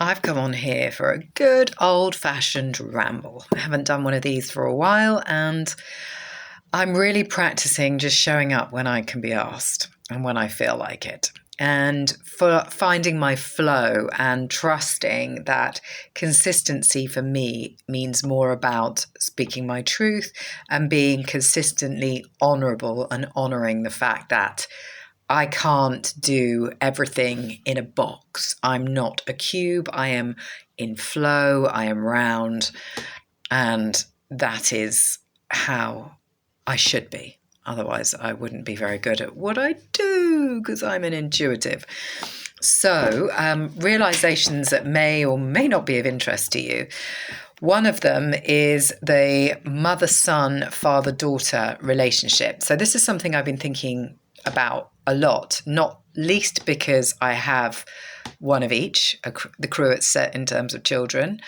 I've come on here for a good old-fashioned ramble. I haven't done one of these for a while, and I'm really practicing just showing up when I can be asked and when I feel like it. And for finding my flow and trusting that consistency for me means more about speaking my truth and being consistently honourable and honouring the fact that I can't do everything in a box. I'm not a cube. I am in flow. I am round. And that is how I should be. Otherwise, I wouldn't be very good at what I do because I'm an intuitive. So, realizations that may or may not be of interest to you. One of them is the mother-son, father-daughter relationship. So this is something I've been thinking about a lot, not least because I have one of each, the Cruets set in terms of children.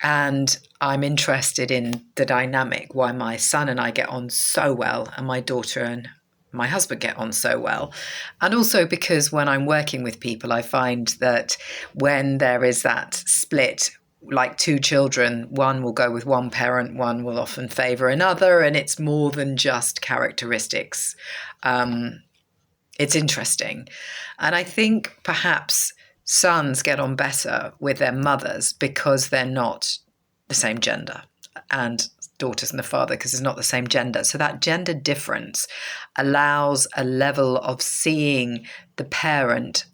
And I'm interested in the dynamic, why my son and I get on so well, and my daughter and my husband get on so well. And also because when I'm working with people, I find that when there is that split, like two children, one will go with one parent, one will often favour another, and it's more than just characteristics. It's interesting. And I think perhaps sons get on better with their mothers because they're not the same gender, and daughters and the father because it's not the same gender. So that gender difference allows a level of seeing the parent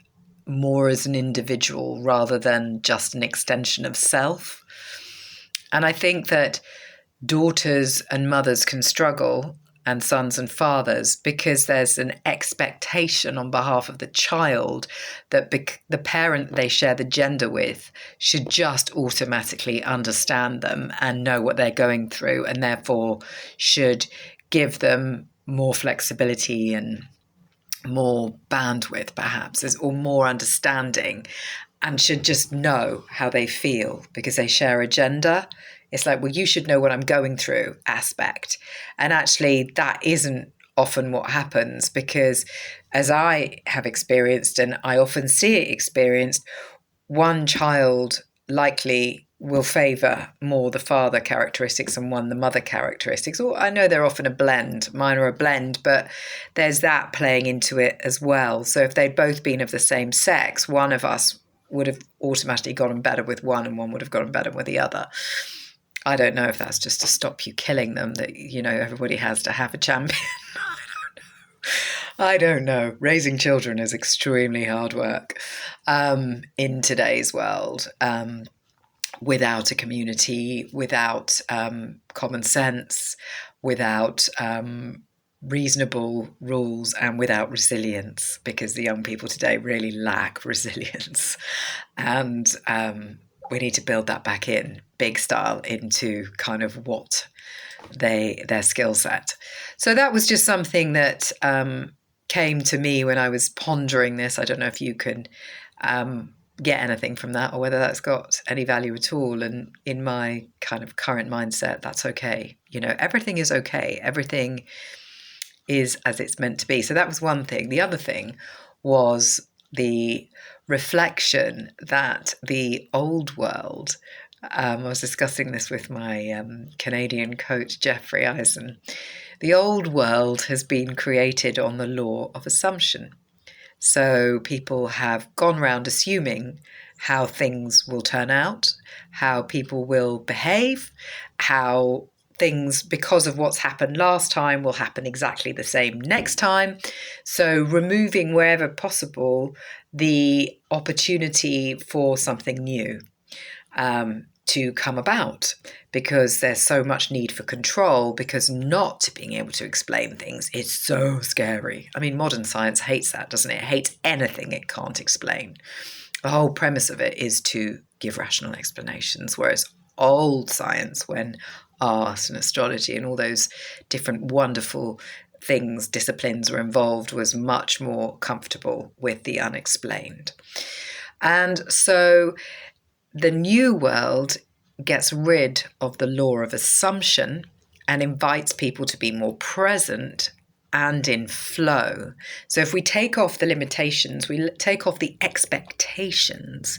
more as an individual rather than just an extension of self. And I think that daughters and mothers can struggle, and sons and fathers, because there's an expectation on behalf of the child that the parent they share the gender with should just automatically understand them and know what they're going through, and therefore should give them more flexibility and more bandwidth, perhaps, or more understanding, and should just know how they feel because they share a gender. It's like, well, you should know what I'm going through aspect. And actually, that isn't often what happens because, as I have experienced, and I often see it experienced, one child likely will favour more the father characteristics and one the mother characteristics. Or I know they're often a blend, mine are a blend, but there's that playing into it as well. So if they'd both been of the same sex, one of us would have automatically gotten better with one and one would have gotten better with the other. I don't know if that's just to stop you killing them, that, everybody has to have a champion. I don't know. Raising children is extremely hard work in today's world, without a community, without common sense, without reasonable rules, and without resilience, because the young people today really lack resilience. And we need to build that back in big style into kind of what their skill set. So that was just something that came to me when I was pondering this. I don't know if you can get anything from that or whether that's got any value at all. And in my kind of current mindset, that's okay. Everything is okay. Everything is as it's meant to be. So that was one thing. The other thing was the reflection that the old world, I was discussing this with my Canadian coach, Jeffrey Eisen, the old world has been created on the law of assumption. So people have gone around assuming how things will turn out, how people will behave, how things, because of what's happened last time, will happen exactly the same next time. So removing wherever possible the opportunity for something new to come about, because there's so much need for control, because not being able to explain things is so scary. I mean, modern science hates that, doesn't it? It hates anything it can't explain. The whole premise of it is to give rational explanations, whereas old science, when art and astrology and all those different wonderful disciplines were involved, was much more comfortable with the unexplained. And so the new world gets rid of the law of assumption and invites people to be more present and in flow. So if we take off the limitations, we take off the expectations,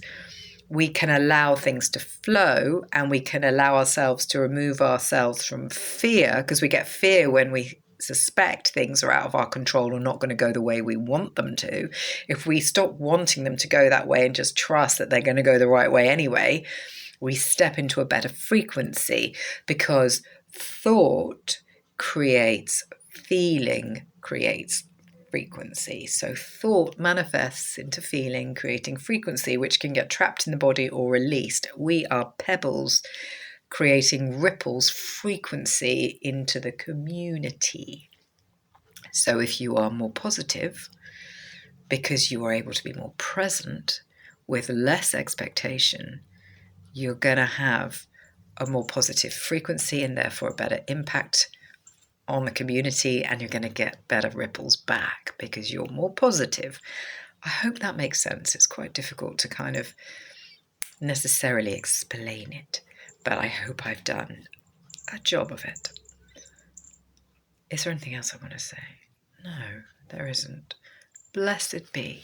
we can allow things to flow, and we can allow ourselves to remove ourselves from fear, because we get fear when we suspect things are out of our control or not going to go the way we want them to. If we stop wanting them to go that way and just trust that they're going to go the right way anyway, we step into a better frequency, because thought creates feeling, creates frequency. So thought manifests into feeling, creating frequency, which can get trapped in the body or released. We are pebbles creating ripples, frequency into the community. So if you are more positive, because you are able to be more present with less expectation, you're going to have a more positive frequency and therefore a better impact on the community, and you're going to get better ripples back because you're more positive. I hope that makes sense. It's quite difficult to kind of necessarily explain it, but I hope I've done a job of it. Is there anything else I want to say? No, there isn't. Blessed be.